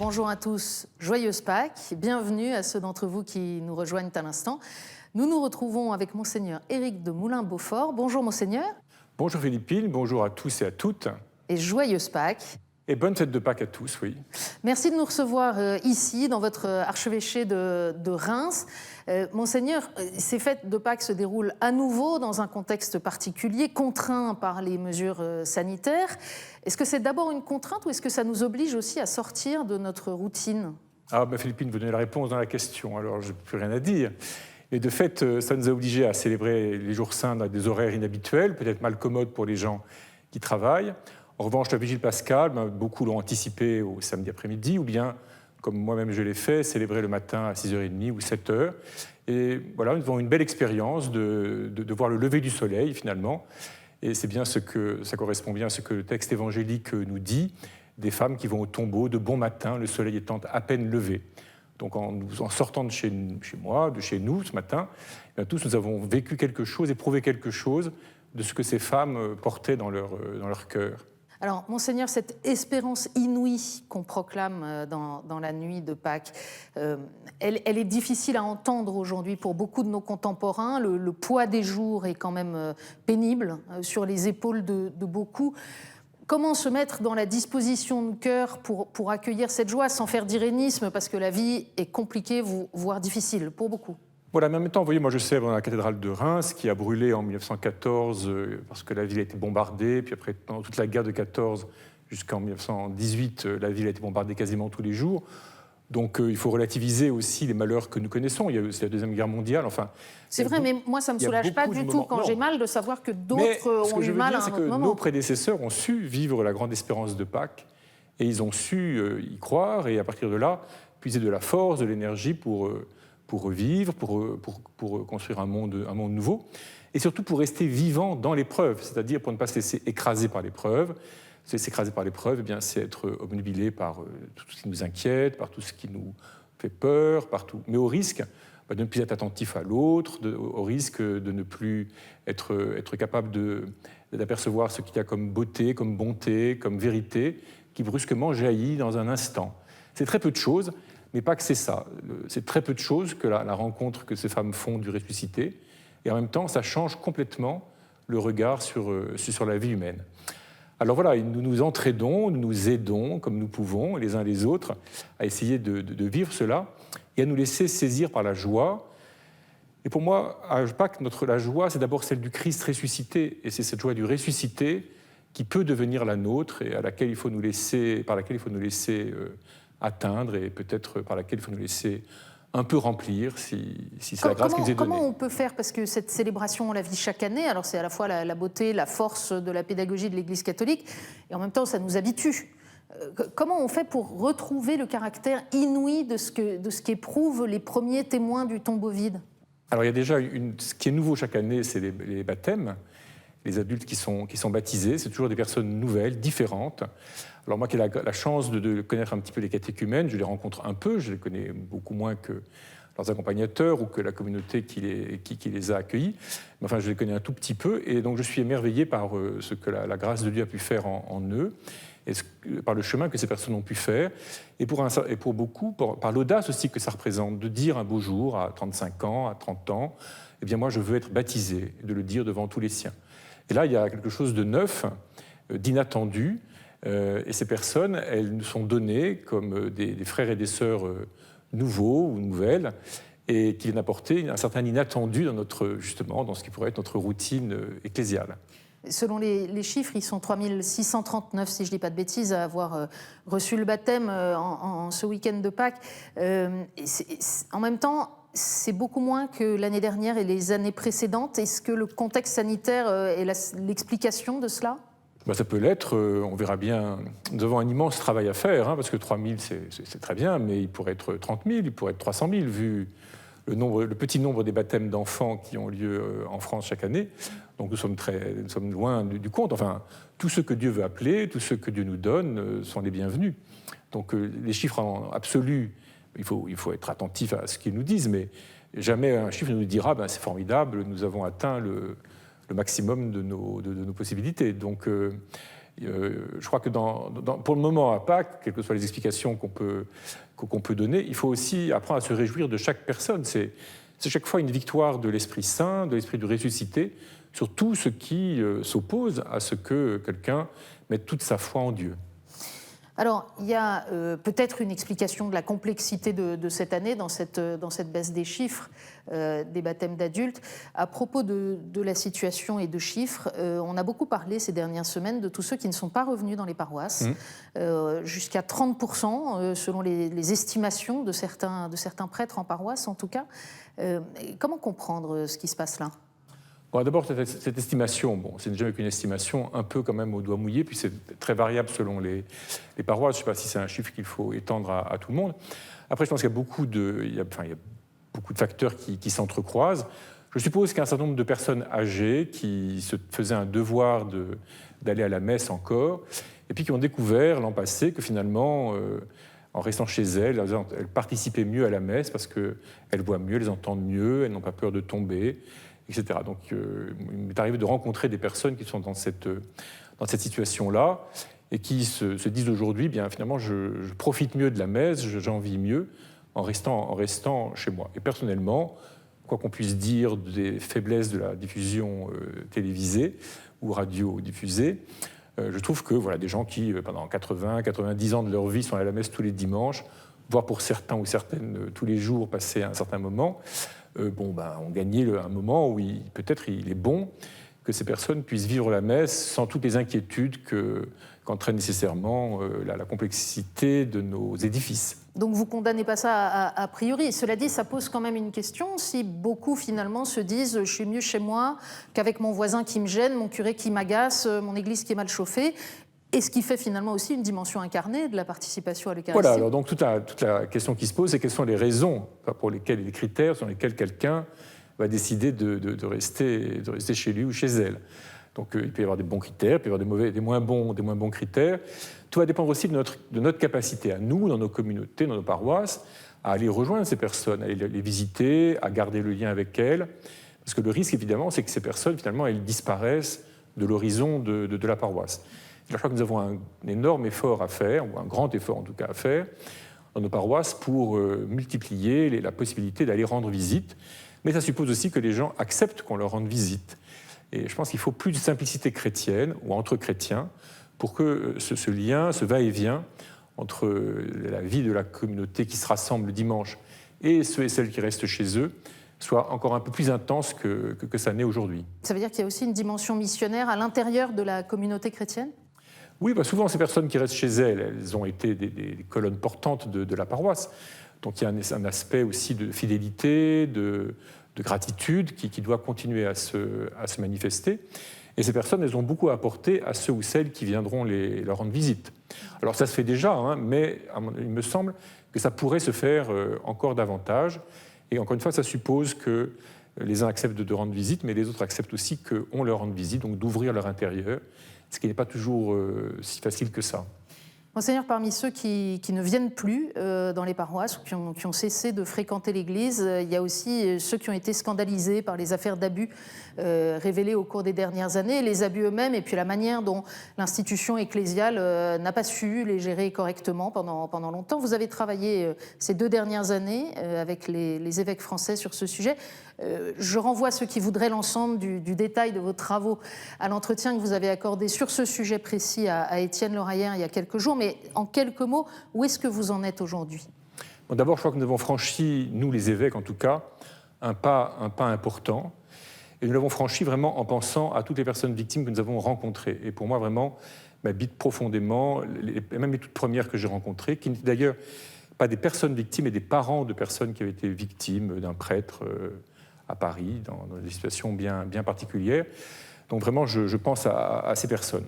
bonjour à tous, joyeuse Pâques, bienvenue à ceux d'entre vous qui nous rejoignent à l'instant. Nous nous retrouvons avec Monseigneur Éric de Moulin-Beaufort. Bonjour Monseigneur. Bonjour Philippine, bonjour à tous et à toutes. Et joyeuse Pâques. Et bonne fête de Pâques à tous, oui. Merci de nous recevoir ici, dans votre archevêché de Reims. Monseigneur, ces fêtes de Pâques se déroulent à nouveau dans un contexte particulier, contraint par les mesures sanitaires. Est-ce que c'est d'abord une contrainte ou est-ce que ça nous oblige aussi à sortir de notre routine ? Philippine, vous donnez la réponse dans la question, alors je n'ai plus rien à dire. Et de fait, ça nous a obligés à célébrer les jours saints dans des horaires inhabituels, peut-être mal commodes pour les gens qui travaillent. En revanche, la vigile pascale, beaucoup l'ont anticipé au samedi après-midi, ou bien, comme moi-même je l'ai fait, célébrer le matin à 6h30 ou 7h. Et voilà, nous avons une belle expérience de voir le lever du soleil, finalement. Et c'est bien ça correspond bien à ce que le texte évangélique nous dit, des femmes qui vont au tombeau de bon matin, le soleil étant à peine levé. Donc en sortant de chez moi, de chez nous ce matin, tous nous avons vécu quelque chose, éprouvé quelque chose de ce que ces femmes portaient dans leur cœur. Alors, Monseigneur, cette espérance inouïe qu'on proclame dans la nuit de Pâques, elle est difficile à entendre aujourd'hui pour beaucoup de nos contemporains. Le poids des jours est quand même pénible sur les épaules de beaucoup. Comment se mettre dans la disposition de cœur pour accueillir cette joie sans faire d'irénisme, parce que la vie est compliquée, voire difficile pour beaucoup ? Voilà, mais en même temps, vous voyez, moi je sais dans la cathédrale de Reims, qui a brûlé en 1914 parce que la ville a été bombardée, puis après, pendant toute la guerre de 14 jusqu'en 1918, la ville a été bombardée quasiment tous les jours. Donc il faut relativiser aussi les malheurs que nous connaissons. Il y a aussi la Deuxième Guerre mondiale. Enfin, c'est vrai, mais moi ça ne me soulage pas du tout quand j'ai mal de savoir que d'autres ont eu mal à un autre moment. Nos prédécesseurs ont su vivre la grande espérance de Pâques, et ils ont su y croire, et à partir de là, puiser de la force, de l'énergie pour revivre, pour construire un monde nouveau, et surtout pour rester vivant dans l'épreuve, c'est-à-dire pour ne pas se laisser écraser par l'épreuve. S'écraser par l'épreuve, c'est être obnubilé par tout ce qui nous inquiète, par tout ce qui nous fait peur, mais au risque de ne plus être attentif à l'autre, au risque de ne plus être capable d'apercevoir ce qu'il y a comme beauté, comme bonté, comme vérité, qui brusquement jaillit dans un instant. C'est très peu de choses, mais pas que c'est ça. C'est très peu de choses que la rencontre que ces femmes font du ressuscité, et en même temps, ça change complètement le regard sur la vie humaine. Alors voilà, nous nous entraidons, nous nous aidons comme nous pouvons, les uns les autres, à essayer de vivre cela et à nous laisser saisir par la joie. Et pour moi, à Pâques, la joie, c'est d'abord celle du Christ ressuscité, et c'est cette joie du ressuscité qui peut devenir la nôtre et par laquelle il faut nous laisser atteindre, et peut-être par laquelle il faut nous laisser un peu remplir, si c'est la grâce qui nous est donnée. Comment on peut faire ? Parce que cette célébration, on la vit chaque année, alors c'est à la fois la beauté, la force de la pédagogie de l'Église catholique, et en même temps, ça nous habitue. Comment on fait pour retrouver le caractère inouï de ce qu'éprouvent les premiers témoins du tombeau vide ? Alors il y a déjà ce qui est nouveau chaque année, c'est les baptêmes. Les adultes qui sont baptisés, c'est toujours des personnes nouvelles, différentes. Alors moi qui ai la chance de connaître un petit peu les catéchumènes, je les rencontre un peu, je les connais beaucoup moins que leurs accompagnateurs ou que la communauté qui les a accueillis. Mais enfin, je les connais un tout petit peu, et donc je suis émerveillé par ce que la grâce de Dieu a pu faire en eux, et par le chemin que ces personnes ont pu faire, et pour beaucoup, par l'audace aussi que ça représente, de dire un beau jour, à 35 ans, à 30 ans, eh bien moi je veux être baptisé, et de le dire devant tous les siens. Et là, il y a quelque chose de neuf, d'inattendu, et ces personnes, elles nous sont données comme des frères et des sœurs nouveaux ou nouvelles, et qui viennent apporter un certain inattendu dans ce qui pourrait être notre routine ecclésiale. Selon les chiffres, ils sont 3639, si je ne dis pas de bêtises, à avoir reçu le baptême en ce week-end de Pâques. En même temps, c'est beaucoup moins que l'année dernière et les années précédentes. Est-ce que le contexte sanitaire est l'explication de cela ? Ça peut l'être, on verra bien. Nous avons un immense travail à faire, parce que 3 000, c'est très bien, mais il pourrait être 30 000, il pourrait être 300 000, vu le petit nombre des baptêmes d'enfants qui ont lieu en France chaque année. Donc nous sommes loin du compte. Enfin, tous ceux que Dieu veut appeler, tous ceux que Dieu nous donne sont les bienvenus. Donc les chiffres absolus, il faut être attentif à ce qu'ils nous disent, mais jamais un chiffre ne nous dira c'est formidable, nous avons atteint le maximum de nos possibilités. Donc Je crois que pour le moment à Pâques, quelles que soient les explications qu'on peut donner, il faut aussi apprendre à se réjouir de chaque personne. C'est chaque fois une victoire de l'Esprit Saint, de l'Esprit du ressuscité, sur tout ce qui s'oppose à ce que quelqu'un mette toute sa foi en Dieu. Alors, il y a peut-être une explication de la complexité de cette année dans cette baisse des chiffres des baptêmes d'adultes. À propos de la situation et de chiffres, on a beaucoup parlé ces dernières semaines de tous ceux qui ne sont pas revenus dans les paroisses, jusqu'à 30% selon les estimations de certains prêtres en paroisse en tout cas. Comment comprendre ce qui se passe là ? Bon, d'abord, cette estimation, c'est jamais qu'une estimation, un peu quand même au doigt mouillé, puis c'est très variable selon les paroisses. Je ne sais pas si c'est un chiffre qu'il faut étendre à tout le monde. Après, je pense qu'il y a beaucoup de facteurs qui s'entrecroisent. Je suppose qu'il y a un certain nombre de personnes âgées qui se faisaient un devoir d'aller à la messe encore, et puis qui ont découvert l'an passé que finalement, en restant chez elles participaient mieux à la messe parce qu'elles voient mieux, elles entendent mieux, elles n'ont pas peur de tomber, etc. Donc, il m'est arrivé de rencontrer des personnes qui sont dans cette situation-là et qui se disent aujourd'hui, bien finalement, je profite mieux de la messe, j'en vis mieux en restant chez moi. Et personnellement, quoi qu'on puisse dire des faiblesses de la diffusion télévisée ou radio-diffusée, je trouve que des gens qui, pendant 80-90 ans de leur vie, sont à la messe tous les dimanches, voire pour certains ou certaines tous les jours, passer un certain moment, ont gagné un moment où peut-être il est bon que ces personnes puissent vivre la messe sans toutes les inquiétudes qu'entraîne nécessairement la complexité de nos édifices. Donc vous ne condamnez pas ça a priori. Cela dit, ça pose quand même une question. Si beaucoup finalement se disent « je suis mieux chez moi qu'avec mon voisin qui me gêne, mon curé qui m'agace, mon église qui est mal chauffée », et ce qui fait finalement aussi une dimension incarnée de la participation à l'Eucharistie. Voilà, alors donc toute la question qui se pose, c'est quelles sont les raisons pour lesquelles, les critères sur lesquels quelqu'un va décider de rester chez lui ou chez elle. Donc il peut y avoir des bons critères, il peut y avoir des moins bons critères. Tout va dépendre aussi de notre capacité à nous, dans nos communautés, dans nos paroisses, à aller rejoindre ces personnes, à les visiter, à garder le lien avec elles. Parce que le risque, évidemment, c'est que ces personnes, finalement, elles disparaissent de l'horizon de la paroisse. Je crois que nous avons un énorme effort à faire, ou un grand effort en tout cas à faire, dans nos paroisses pour multiplier la possibilité d'aller rendre visite. Mais ça suppose aussi que les gens acceptent qu'on leur rende visite. Et je pense qu'il faut plus de simplicité chrétienne, ou entre chrétiens, pour que ce lien, ce va-et-vient entre la vie de la communauté qui se rassemble le dimanche et ceux et celles qui restent chez eux soit encore un peu plus intense que ça n'est aujourd'hui. Ça veut dire qu'il y a aussi une dimension missionnaire à l'intérieur de la communauté chrétienne ? Oui, souvent ces personnes qui restent chez elles, elles ont été des colonnes portantes de la paroisse. Donc il y a un aspect aussi de fidélité, de gratitude qui doit continuer à se manifester. Et ces personnes, elles ont beaucoup à apporter à ceux ou celles qui viendront leur rendre visite. Alors ça se fait déjà, mais il me semble que ça pourrait se faire encore davantage. Et encore une fois, ça suppose que les uns acceptent de rendre visite, mais les autres acceptent aussi qu'on leur rende visite, donc d'ouvrir leur intérieur, ce qui n'est pas toujours si facile que ça. Monseigneur, parmi ceux qui ne viennent plus dans les paroisses ou qui ont cessé de fréquenter l'Église, il y a aussi ceux qui ont été scandalisés par les affaires d'abus révélées au cours des dernières années, les abus eux-mêmes et puis la manière dont l'institution ecclésiale n'a pas su les gérer correctement pendant longtemps. Vous avez travaillé ces 2 dernières années avec les évêques français sur ce sujet. Je renvoie ceux qui voudraient l'ensemble du détail de vos travaux à l'entretien que vous avez accordé sur ce sujet précis à Étienne Loraillère il y a quelques jours. Mais en quelques mots, où est-ce que vous en êtes aujourd'hui ? D'abord, je crois que nous avons franchi, nous les évêques en tout cas, un pas important. Et nous l'avons franchi vraiment en pensant à toutes les personnes victimes que nous avons rencontrées. Et pour moi, vraiment, m'habitent profondément, même les toutes premières que j'ai rencontrées, qui n'étaient d'ailleurs pas des personnes victimes, mais des parents de personnes qui avaient été victimes d'un prêtre à Paris, dans des situations bien particulières. Donc vraiment, je pense à ces personnes.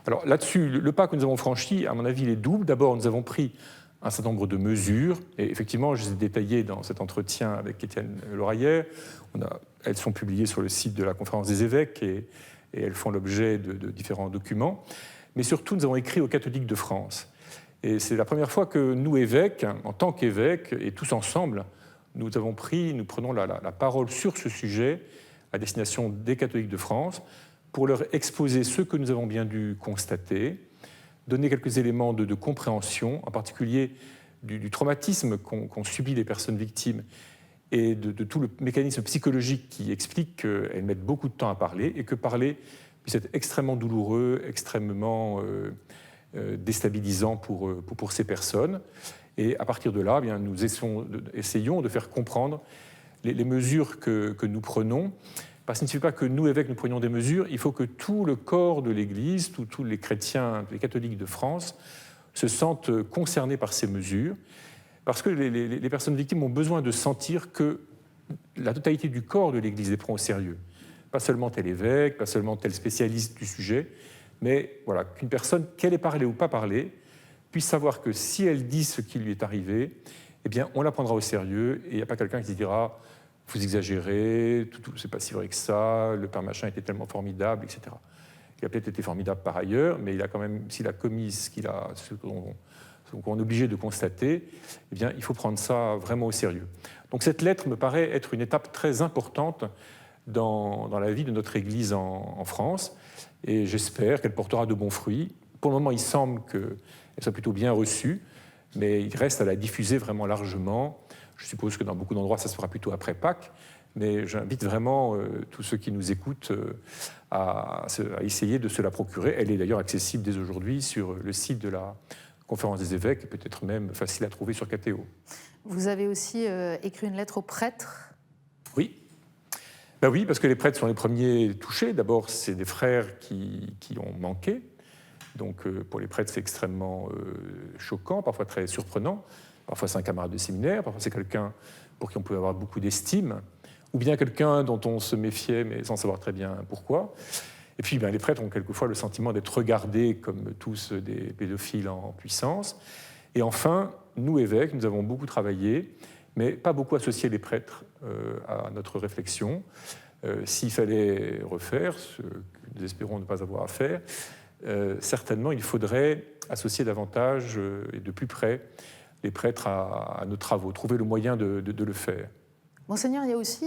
Alors là-dessus, le pas que nous avons franchi, à mon avis, il est double. D'abord, nous avons pris un certain nombre de mesures, et effectivement, je les ai détaillées dans cet entretien avec Étienne Loraillère. Elles sont publiées sur le site de la Conférence des évêques, et elles font l'objet de différents documents. Mais surtout, nous avons écrit aux catholiques de France. Et c'est la première fois que nous, évêques, en tant qu'évêques, et tous ensemble, nous prenons la parole sur ce sujet à destination des catholiques de France, pour leur exposer ce que nous avons bien dû constater, donner quelques éléments de compréhension, en particulier du traumatisme qu'ont subi les personnes victimes et de tout le mécanisme psychologique qui explique qu'elles mettent beaucoup de temps à parler et que parler puisse être extrêmement douloureux, extrêmement déstabilisant pour ces personnes. Et à partir de là, eh bien, nous essayons de faire comprendre les mesures que nous prenons. Parce qu'il ne suffit pas que nous, évêques, nous prenions des mesures, il faut que tout le corps de l'Église, tous les chrétiens, les catholiques de France, se sentent concernés par ces mesures, parce que les personnes victimes ont besoin de sentir que la totalité du corps de l'Église les prend au sérieux. Pas seulement tel évêque, pas seulement tel spécialiste du sujet, mais voilà, qu'une personne, qu'elle ait parlé ou pas parlé, puisse savoir que si elle dit ce qui lui est arrivé, eh bien, on la prendra au sérieux et il n'y a pas quelqu'un qui se dira « vous exagérez, c'est pas si vrai que ça, le père machin était tellement formidable, etc. » Il a peut-être été formidable par ailleurs, mais il a quand même, s'il a commis ce qu'on est obligé de constater, eh bien, il faut prendre ça vraiment au sérieux. Donc cette lettre me paraît être une étape très importante dans la vie de notre Église en France, et j'espère qu'elle portera de bons fruits. Pour le moment, il semble qu'elle soit plutôt bien reçue, mais il reste à la diffuser vraiment largement. Je suppose que dans beaucoup d'endroits, ça se fera plutôt après Pâques, mais j'invite vraiment tous ceux qui nous écoutent à essayer de se la procurer. Elle est d'ailleurs accessible dès aujourd'hui sur le site de la Conférence des évêques, et peut-être même facile à trouver sur KTO. Vous avez aussi écrit une lettre aux prêtres. Oui. Ben oui, parce que les prêtres sont les premiers touchés. D'abord, c'est des frères qui ont manqué. Donc, pour les prêtres, c'est extrêmement choquant, parfois très surprenant. Parfois, c'est un camarade de séminaire, parfois, c'est quelqu'un pour qui on pouvait avoir beaucoup d'estime, ou bien quelqu'un dont on se méfiait, mais sans savoir très bien pourquoi. Et puis, ben, les prêtres ont quelquefois le sentiment d'être regardés comme tous des pédophiles en puissance. Et enfin, nous, évêques, nous avons beaucoup travaillé, mais pas beaucoup associé les prêtres à notre réflexion. S'il fallait refaire, ce que nous espérons ne pas avoir à faire, certainement il faudrait associer davantage et de plus près les prêtres à nos travaux, trouver le moyen de le faire. Monseigneur, il y a aussi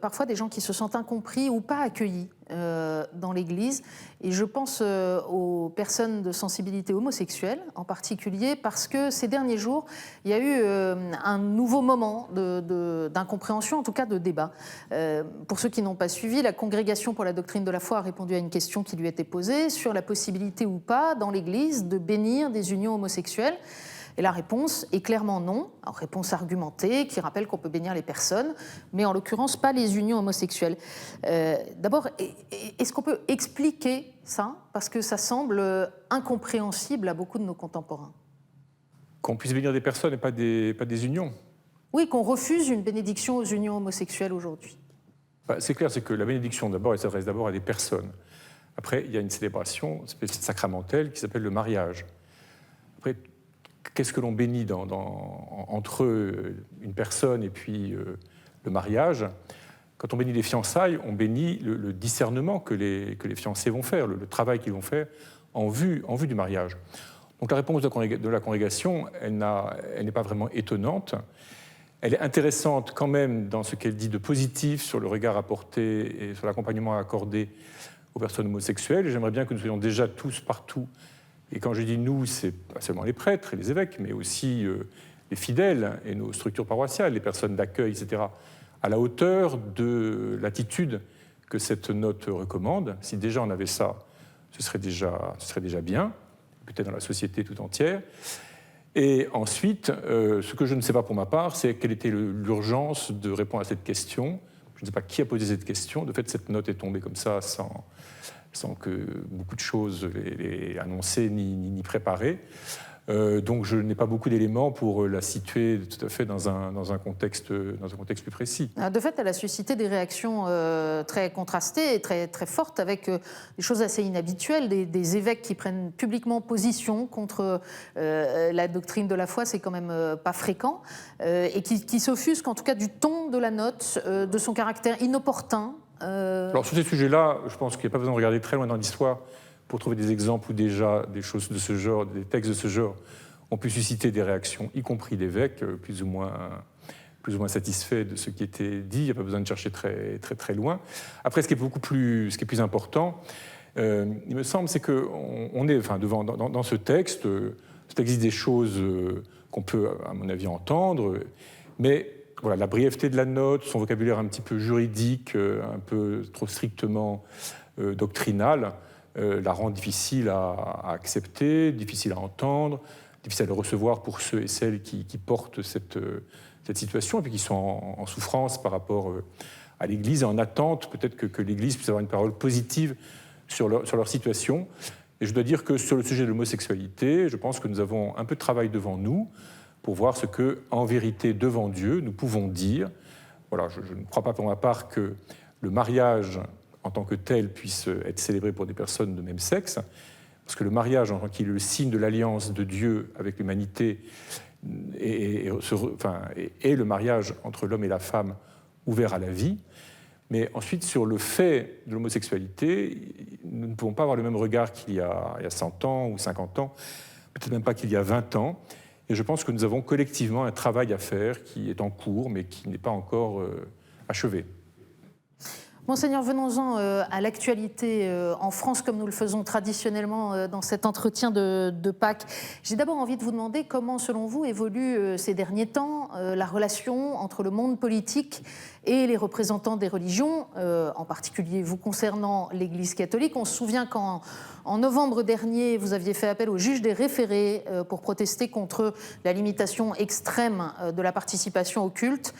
parfois des gens qui se sentent incompris ou pas accueillis dans l'Église. Et je pense aux personnes de sensibilité homosexuelle en particulier, parce que ces derniers jours, il y a eu un nouveau moment d'incompréhension, en tout cas de débat. Pour ceux qui n'ont pas suivi, la Congrégation pour la doctrine de la foi a répondu à une question qui lui était posée sur la possibilité ou pas dans l'Église de bénir des unions homosexuelles. Et la réponse est clairement non, en réponse argumentée, qui rappelle qu'on peut bénir les personnes, mais en l'occurrence pas les unions homosexuelles. D'abord, est-ce qu'on peut expliquer ça? Parce que ça semble incompréhensible à beaucoup de nos contemporains. Qu'on puisse bénir des personnes et pas des unions? Oui, qu'on refuse une bénédiction aux unions homosexuelles aujourd'hui. C'est clair, c'est que la bénédiction, d'abord, elle s'adresse d'abord à des personnes. Après, il y a une célébration sacramentelle qui s'appelle le mariage. Après, qu'est-ce que l'on bénit entre une personne et puis le mariage? Quand on bénit les fiançailles, on bénit le discernement que les fiancés vont faire, le travail qu'ils vont faire en vue du mariage. Donc la réponse de la congrégation, elle n'est pas vraiment étonnante. Elle est intéressante quand même dans ce qu'elle dit de positif sur le regard apporté et sur l'accompagnement accordé aux personnes homosexuelles. J'aimerais bien que nous soyons déjà tous partout. Et quand je dis nous, c'est pas seulement les prêtres et les évêques, mais aussi les fidèles et nos structures paroissiales, les personnes d'accueil, etc., à la hauteur de l'attitude que cette note recommande. Si déjà on avait ça, ce serait déjà bien, peut-être dans la société tout entière. Et ensuite, ce que je ne sais pas pour ma part, c'est quelle était l'urgence de répondre à cette question. Je ne sais pas qui a posé cette question. De fait, cette note est tombée comme ça, sans que beaucoup de choses les annoncées ni préparées. Donc je n'ai pas beaucoup d'éléments pour la situer tout à fait dans un contexte plus précis. De fait, elle a suscité des réactions très contrastées et très, très fortes, avec des choses assez inhabituelles, des évêques qui prennent publiquement position contre la doctrine de la foi, c'est quand même pas fréquent, et qui s'offusquent en tout cas du ton de la note, de son caractère inopportun. Alors sur ces sujets-là, je pense qu'il n'y a pas besoin de regarder très loin dans l'histoire pour trouver des exemples où déjà des choses de ce genre, des textes de ce genre, ont pu susciter des réactions, y compris d'évêques plus ou moins plus ou moins satisfait de ce qui était dit, il n'y a pas besoin de chercher très, très, très loin. Après, ce qui est plus important, il me semble, c'est qu'on est dans ce texte dit des choses qu'on peut, à mon avis, entendre, mais voilà, la brièveté de la note, son vocabulaire un petit peu juridique, un peu trop strictement doctrinal, la rend difficile à accepter, difficile à entendre, difficile à recevoir pour ceux et celles qui portent cette situation et puis qui sont en souffrance par rapport à l'Église et en attente peut-être que l'Église puisse avoir une parole positive sur leur situation. Et je dois dire que sur le sujet de l'homosexualité, je pense que nous avons un peu de travail devant nous pour voir ce que, en vérité, devant Dieu, nous pouvons dire. Voilà, je ne crois pas pour ma part que le mariage en tant que tel puisse être célébré pour des personnes de même sexe, parce que le mariage, en tant qu'il est le signe de l'alliance de Dieu avec l'humanité, est le mariage entre l'homme et la femme ouvert à la vie. Mais ensuite, sur le fait de l'homosexualité, nous ne pouvons pas avoir le même regard qu'il y a 100 ans ou 50 ans, peut-être même pas qu'il y a 20 ans. Et je pense que nous avons collectivement un travail à faire qui est en cours, mais qui n'est pas encore achevé. Monseigneur, venons-en à l'actualité en France, comme nous le faisons traditionnellement dans cet entretien de Pâques. J'ai d'abord envie de vous demander comment, selon vous, évolue ces derniers temps la relation entre le monde politique et les représentants des religions, en particulier vous concernant l'Église catholique. On se souvient qu'en novembre dernier, vous aviez fait appel au juge des référés pour protester contre la limitation extrême de la participation au culte.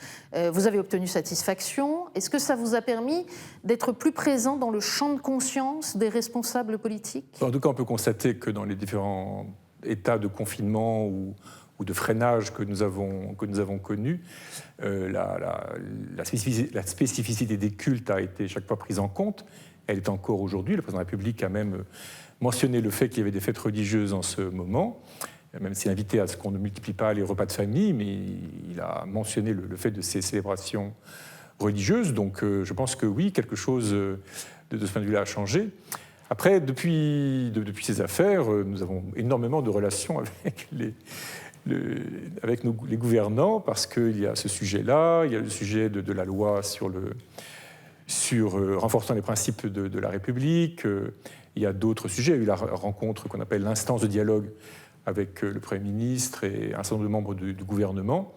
Vous avez obtenu satisfaction. Est-ce que ça vous a permis d'être plus présent dans le champ de conscience des responsables politiques ? En tout cas, on peut constater que dans les différents états de confinement ou de freinage que nous avons connus, la spécificité des cultes a été chaque fois prise en compte. Elle est encore aujourd'hui. Le président de la République a même mentionné le fait qu'il y avait des fêtes religieuses en ce moment, même s'il invitait à ce qu'on ne multiplie pas les repas de famille, mais il a mentionné le fait de ces célébrations religieuses. Donc je pense que oui, quelque chose de ce point de vue-là a changé. Après, depuis ces affaires, nous avons énormément de relations avec les gouvernants, parce qu'il y a ce sujet-là, il y a le sujet de la loi sur renforçant les principes de la République, il y a d'autres sujets. Il y a eu la rencontre qu'on appelle l'instance de dialogue avec le Premier ministre et un certain nombre de membres du gouvernement.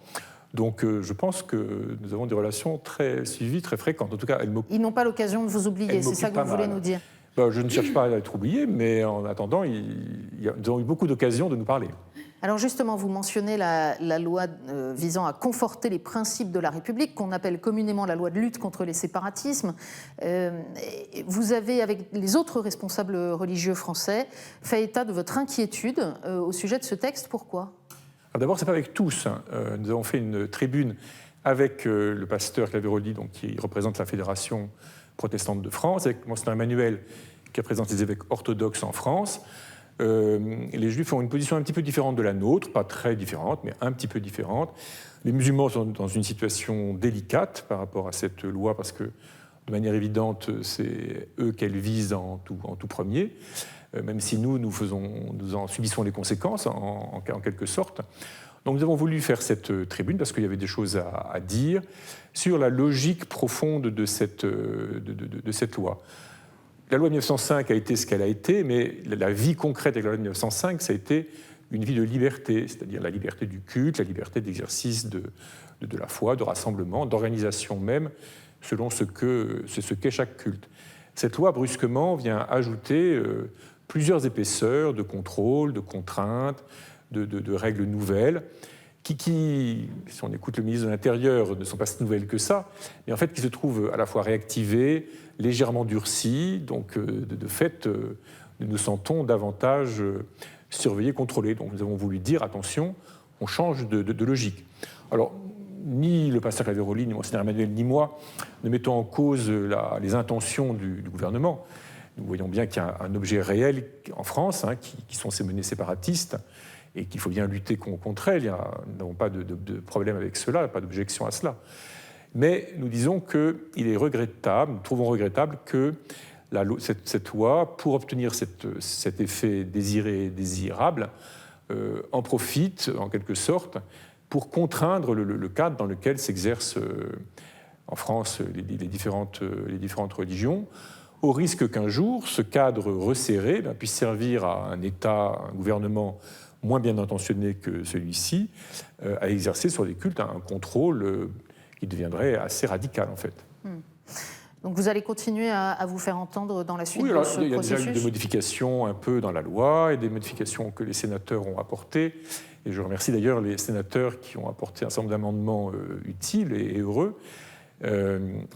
Donc je pense que nous avons des relations très suivies, très fréquentes. En tout cas, ils n'ont pas l'occasion de vous oublier, c'est ça que vous voulez nous dire ? Je ne cherche pas à être oublié, mais en attendant, nous avons eu beaucoup d'occasions de nous parler. Alors justement, vous mentionnez la loi visant à conforter les principes de la République, qu'on appelle communément la loi de lutte contre les séparatismes. Vous avez, avec les autres responsables religieux français, fait état de votre inquiétude au sujet de ce texte. Pourquoi ? Alors d'abord, ce n'est pas avec tous. Nous avons fait une tribune avec le pasteur Claveroli, donc, qui représente la Fédération protestante de France, avec Monseigneur Emmanuel, qui représente les évêques orthodoxes en France. Les juifs ont une position un petit peu différente de la nôtre, pas très différente, mais un petit peu différente. Les musulmans sont dans une situation délicate par rapport à cette loi, parce que, de manière évidente, c'est eux qu'elle vise en tout premier, même si nous en subissons les conséquences, en quelque sorte. Donc nous avons voulu faire cette tribune, parce qu'il y avait des choses à dire sur la logique profonde de cette loi. La loi de 1905 a été ce qu'elle a été, mais la vie concrète avec la loi de 1905, ça a été une vie de liberté, c'est-à-dire la liberté du culte, la liberté d'exercice de la foi, de rassemblement, d'organisation même, selon ce qu'est chaque culte. Cette loi, brusquement, vient ajouter plusieurs épaisseurs de contrôle, de contraintes, de règles nouvelles, qui, si on écoute le ministre de l'Intérieur, ne sont pas si nouvelles que ça, mais en fait qui se trouvent à la fois réactivées, légèrement durcies, donc de fait, nous nous sentons davantage surveillés, contrôlés. Donc nous avons voulu dire, attention, on change de logique. Alors, ni le pasteur Claveroli, ni Monseigneur Emmanuel, ni moi ne mettons en cause les intentions du gouvernement. Nous voyons bien qu'il y a un objet réel en France, qui sont ces menées séparatistes, et qu'il faut bien lutter contre elles. Nous n'avons pas de problème avec cela, pas d'objection à cela. Mais nous disons qu'il est regrettable, nous trouvons regrettable que cette loi, pour obtenir cet effet désiré et désirable, en profite, en quelque sorte, pour contraindre le cadre dans lequel s'exercent en France les différentes religions, au risque qu'un jour, ce cadre resserré puisse servir à un État, un gouvernement moins bien intentionné que celui-ci, à exercer sur les cultes un contrôle qui deviendrait assez radical, en fait. Donc vous allez continuer à vous faire entendre dans la suite de ce processus ? Il y a déjà eu des modifications un peu dans la loi et des modifications que les sénateurs ont apportées. Et je remercie d'ailleurs les sénateurs qui ont apporté un certain nombre d'amendements utiles et heureux.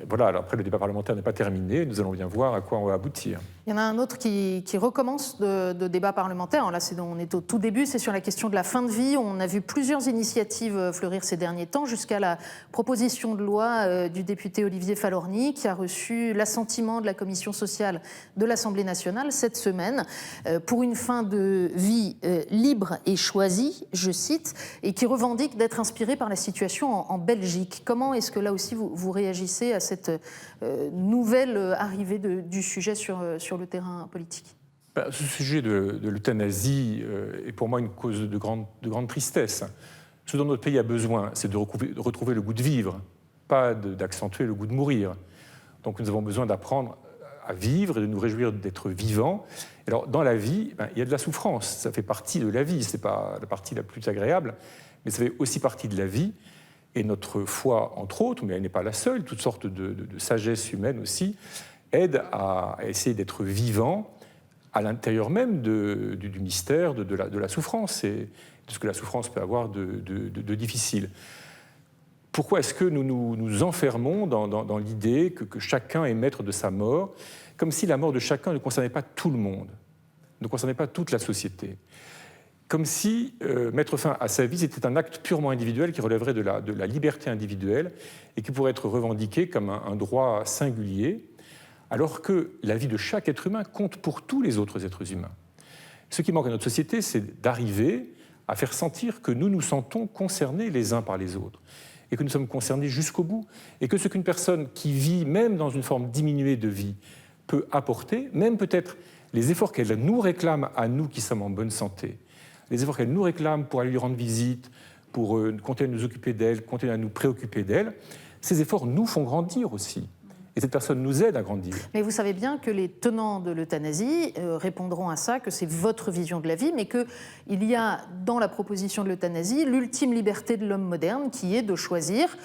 Voilà, alors après le débat parlementaire n'est pas terminé, nous allons bien voir à quoi on va aboutir. Il y en a un autre qui recommence de débat parlementaire. Là, on est au tout début, c'est sur la question de la fin de vie. On a vu plusieurs initiatives fleurir ces derniers temps, jusqu'à la proposition de loi du député Olivier Falorni, qui a reçu l'assentiment de la commission sociale de l'Assemblée nationale cette semaine, pour une fin de vie libre et choisie, je cite, et qui revendique d'être inspirée par la situation en Belgique. Comment est-ce que là aussi vous réagissez à cette nouvelle arrivée du sujet sur le terrain politique ? Ce sujet de l'euthanasie est pour moi une cause de grande tristesse. Ce dont notre pays a besoin, c'est de retrouver le goût de vivre, pas d'accentuer le goût de mourir. Donc nous avons besoin d'apprendre à vivre et de nous réjouir d'être vivants. Alors dans la vie, il y a de la souffrance, ça fait partie de la vie, ce n'est pas la partie la plus agréable, mais ça fait aussi partie de la vie. Et notre foi, entre autres, mais elle n'est pas la seule, toutes sortes de sagesse humaine aussi, aident à essayer d'être vivant à l'intérieur même du mystère de la souffrance et de ce que la souffrance peut avoir de difficile. Pourquoi est-ce que nous nous enfermons dans l'idée que chacun est maître de sa mort, comme si la mort de chacun ne concernait pas tout le monde, ne concernait pas toute la société ? Comme si mettre fin à sa vie, c'était un acte purement individuel qui relèverait de la liberté individuelle et qui pourrait être revendiqué comme un droit singulier, alors que la vie de chaque être humain compte pour tous les autres êtres humains. Ce qui manque à notre société, c'est d'arriver à faire sentir que nous nous sentons concernés les uns par les autres et que nous sommes concernés jusqu'au bout et que ce qu'une personne qui vit, même dans une forme diminuée de vie, peut apporter, même peut-être les efforts qu'elle nous réclame à nous qui sommes en bonne santé, les efforts qu'elle nous réclame pour aller lui rendre visite, pour continuer à nous occuper d'elle, continuer à nous préoccuper d'elle, ces efforts nous font grandir aussi. Et cette personne nous aide à grandir. Mais vous savez bien que les tenants de l'euthanasie répondront à ça, que c'est votre vision de la vie, mais qu'il y a dans la proposition de l'euthanasie l'ultime liberté de l'homme moderne, qui est de choisir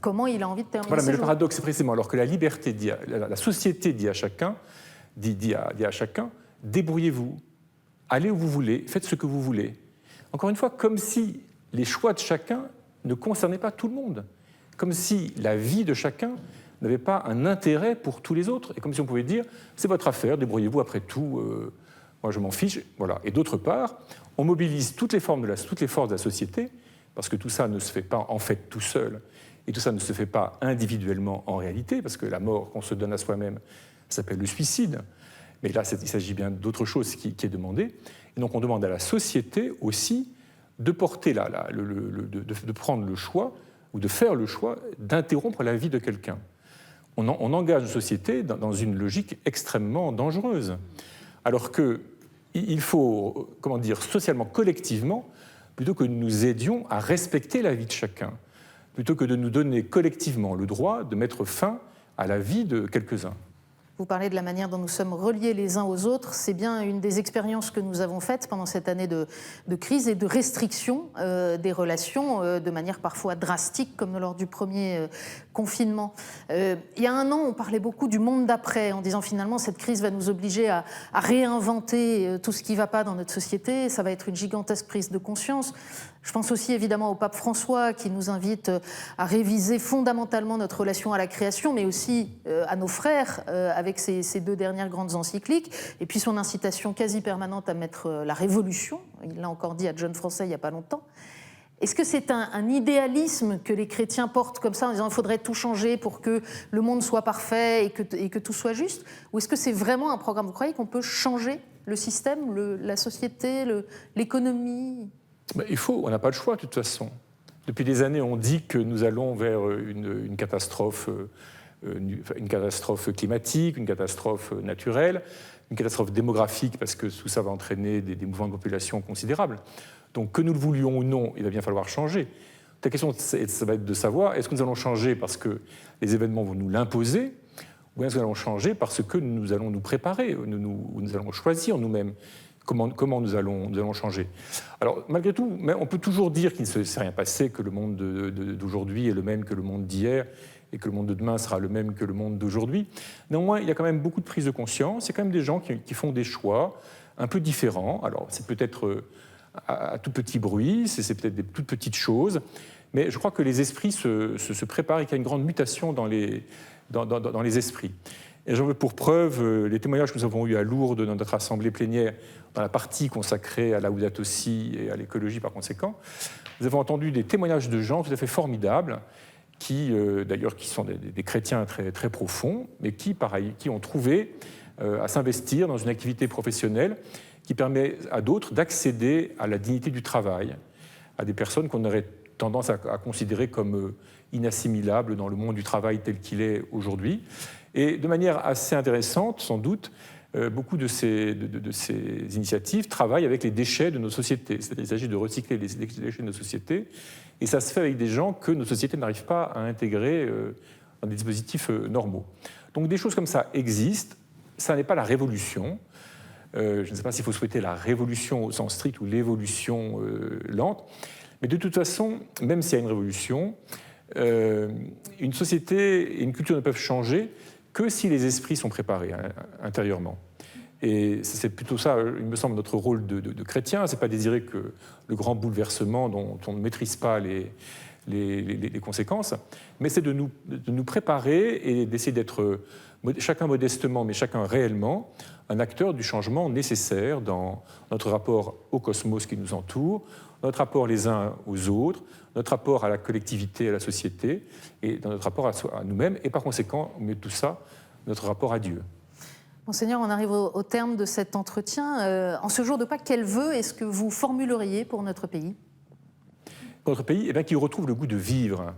comment il a envie de terminer ses jours. Mais le paradoxe, c'est précisément, alors que la liberté dit la société dit à chacun, débrouillez-vous, allez où vous voulez, faites ce que vous voulez. Encore une fois, comme si les choix de chacun ne concernaient pas tout le monde, comme si la vie de chacun n'avait pas un intérêt pour tous les autres, et comme si on pouvait dire « c'est votre affaire, débrouillez-vous, après tout, moi je m'en fiche ». Voilà. Et d'autre part, on mobilise toutes les forces de la société, parce que tout ça ne se fait pas en fait tout seul, et tout ça ne se fait pas individuellement en réalité, parce que la mort qu'on se donne à soi-même s'appelle le suicide, mais là il s'agit bien d'autre chose qui est demandé. Et donc on demande à la société aussi de porter de prendre le choix, ou de faire le choix d'interrompre la vie de quelqu'un. On engage une société dans une logique extrêmement dangereuse. Alors qu'il faut, socialement, collectivement, plutôt que nous aidions à respecter la vie de chacun, plutôt que de nous donner collectivement le droit de mettre fin à la vie de quelques-uns. Vous parlez de la manière dont nous sommes reliés les uns aux autres. C'est bien une des expériences que nous avons faites pendant cette année de crise et de restriction des relations de manière parfois drastique, comme lors du premier confinement. Il y a un an, on parlait beaucoup du monde d'après, en disant finalement cette crise va nous obliger à réinventer tout ce qui ne va pas dans notre société. Ça va être une gigantesque prise de conscience. Je pense aussi évidemment au pape François qui nous invite à réviser fondamentalement notre relation à la création, mais aussi à nos frères avec ses deux dernières grandes encycliques, et puis son incitation quasi permanente à mettre la révolution. Il l'a encore dit à John Français il n'y a pas longtemps. Est-ce que c'est un idéalisme que les chrétiens portent comme ça en disant qu'il faudrait tout changer pour que le monde soit parfait et que tout soit juste? Ou est-ce que c'est vraiment un programme? Vous croyez qu'on peut changer le système, la société, l'économie? On n'a pas le choix de toute façon. Depuis des années, on dit que nous allons vers une catastrophe climatique, une catastrophe naturelle, une catastrophe démographique, parce que tout ça va entraîner des mouvements de population considérables. Donc que nous le voulions ou non, il va bien falloir changer. La question, ça va être de savoir, est-ce que nous allons changer parce que les événements vont nous l'imposer, ou bien est-ce que nous allons changer parce que nous allons nous préparer, nous allons choisir nous-mêmes comment nous allons changer. Alors, malgré tout, on peut toujours dire qu'il ne s'est rien passé, que le monde d'aujourd'hui est le même que le monde d'hier, et que le monde de demain sera le même que le monde d'aujourd'hui. Néanmoins, il y a quand même beaucoup de prise de conscience, il y a quand même des gens qui font des choix un peu différents. Alors, c'est peut-être à tout petit bruit, c'est peut-être des toutes petites choses, mais je crois que les esprits se préparent et qu'il y a une grande mutation dans les esprits. Et j'en veux pour preuve les témoignages que nous avons eus à Lourdes dans notre assemblée plénière, dans la partie consacrée à Laudato Si et à l'écologie par conséquent. Nous avons entendu des témoignages de gens tout à fait formidables, d'ailleurs qui sont des chrétiens très, très profonds, mais qui ont trouvé à s'investir dans une activité professionnelle qui permet à d'autres d'accéder à la dignité du travail, à des personnes qu'on aurait tendance à considérer comme inassimilables dans le monde du travail tel qu'il est aujourd'hui. Et de manière assez intéressante, sans doute, beaucoup de ces initiatives travaillent avec les déchets de nos sociétés. C'est-à-dire qu'il s'agit de recycler les déchets de nos sociétés, et ça se fait avec des gens que nos sociétés n'arrivent pas à intégrer dans des dispositifs normaux. Donc des choses comme ça existent. Ça n'est pas la révolution. Je ne sais pas s'il faut souhaiter la révolution au sens strict ou l'évolution lente, mais de toute façon, même s'il y a une révolution, une société et une culture ne peuvent changer que si les esprits sont préparés intérieurement. Et c'est plutôt ça, il me semble, notre rôle de chrétien. Ce n'est pas désirer que le grand bouleversement dont on ne maîtrise pas les conséquences, mais c'est de nous préparer et d'essayer d'être, chacun modestement, mais chacun réellement, un acteur du changement nécessaire dans notre rapport au cosmos qui nous entoure, notre rapport les uns aux autres, notre rapport à la collectivité, à la société, et dans notre rapport à nous-mêmes, et par conséquent, au milieu de tout ça, notre rapport à Dieu. Monseigneur, on arrive au terme de cet entretien. En ce jour de Pâques, quel vœu est-ce que vous formuleriez pour notre pays ? Pour notre pays, qu'il retrouve le goût de vivre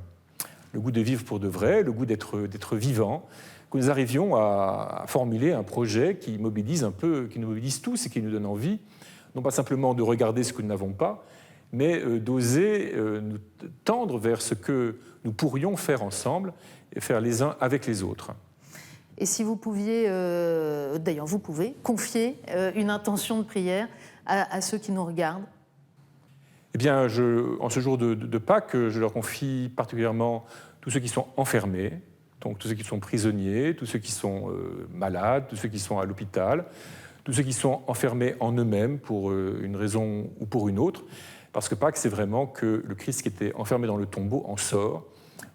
pour de vrai, le goût d'être vivant, que nous arrivions à formuler un projet qui nous mobilise tous et qui nous donne envie, non pas simplement de regarder ce que nous n'avons pas, mais d'oser nous tendre vers ce que nous pourrions faire ensemble et faire les uns avec les autres. Et si vous pouviez, d'ailleurs vous pouvez, confier une intention de prière à ceux qui nous regardent ? Eh bien, en ce jour de Pâques, je leur confie particulièrement tous ceux qui sont enfermés, donc tous ceux qui sont prisonniers, tous ceux qui sont malades, tous ceux qui sont à l'hôpital, tous ceux qui sont enfermés en eux-mêmes pour une raison ou pour une autre, parce que Pâques, c'est vraiment que le Christ qui était enfermé dans le tombeau en sort.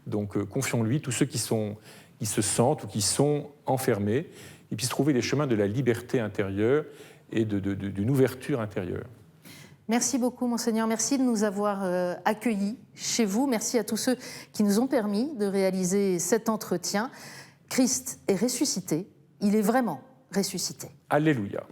Donc confions-lui tous ceux qui se sentent ou qui sont enfermés, ils puissent trouver les chemins de la liberté intérieure et d'une ouverture intérieure. Merci beaucoup, Monseigneur. Merci de nous avoir accueillis chez vous. Merci à tous ceux qui nous ont permis de réaliser cet entretien. Christ est ressuscité. Il est vraiment ressuscité. Alléluia.